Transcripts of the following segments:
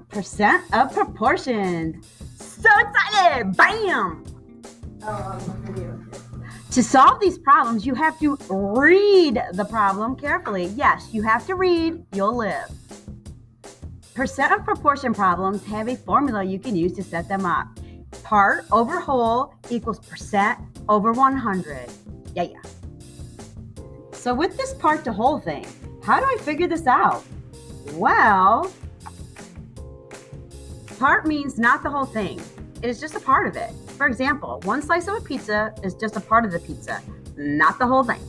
Percent of proportions. So excited! Bam! To solve these problems, you have to read the problem carefully. Yes, you have to read, you'll live. Percent of proportion problems have a formula you can use to set them up. Part over whole equals percent over 100. Yeah. So with this part to whole thing, how do I figure this out? Well, part means not the whole thing. It is just a part of it. For example, one slice of a pizza is just a part of the pizza, not the whole thing.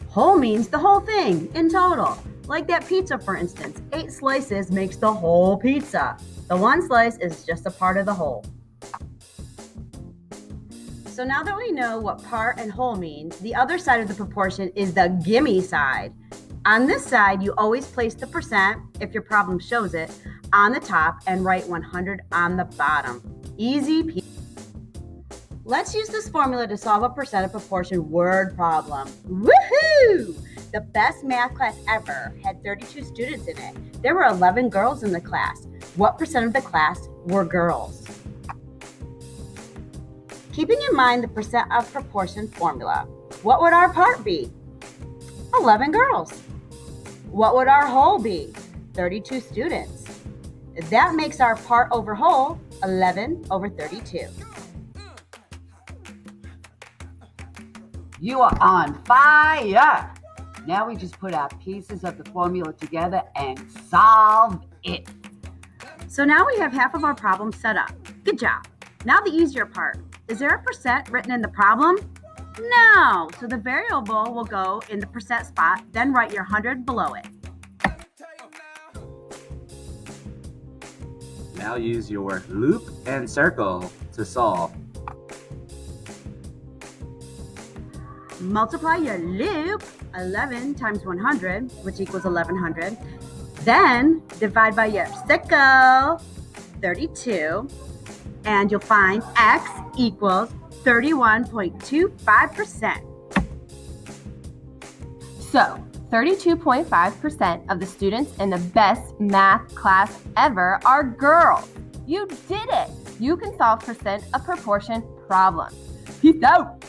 Whole means the whole thing in total. Like that pizza, for instance, 8 slices makes the whole pizza. The one slice is just a part of the whole. So now that we know what part and whole means, the other side of the proportion is the gimme side. On this side, you always place the percent, if your problem shows it, on the top and write 100 on the bottom. Easy peasy. Let's use this formula to solve a percent of proportion word problem. Woohoo! The best math class ever had 32 students in it. There were 11 girls in the class. What percent of the class were girls? Keeping in mind the percent of proportion formula, what would our part be? 11 girls. What would our whole be? 32 students. That makes our part over whole 11 over 32. You are on fire! Now we just put our pieces of the formula together and solve it. So now we have half of our problem set up. Good job. Now the easier part. Is there a percent written in the problem? No. So the variable will go in the percent spot, then write your 100 below it. Now use your loop and circle to solve. Multiply your loop, 11 times 100, which equals 1100. Then divide by your circle, 32, and you'll find x equals 31.25%. So, 32.5% of the students in the best math class ever are girls. You did it! You can solve percent of proportion problems. Peace out!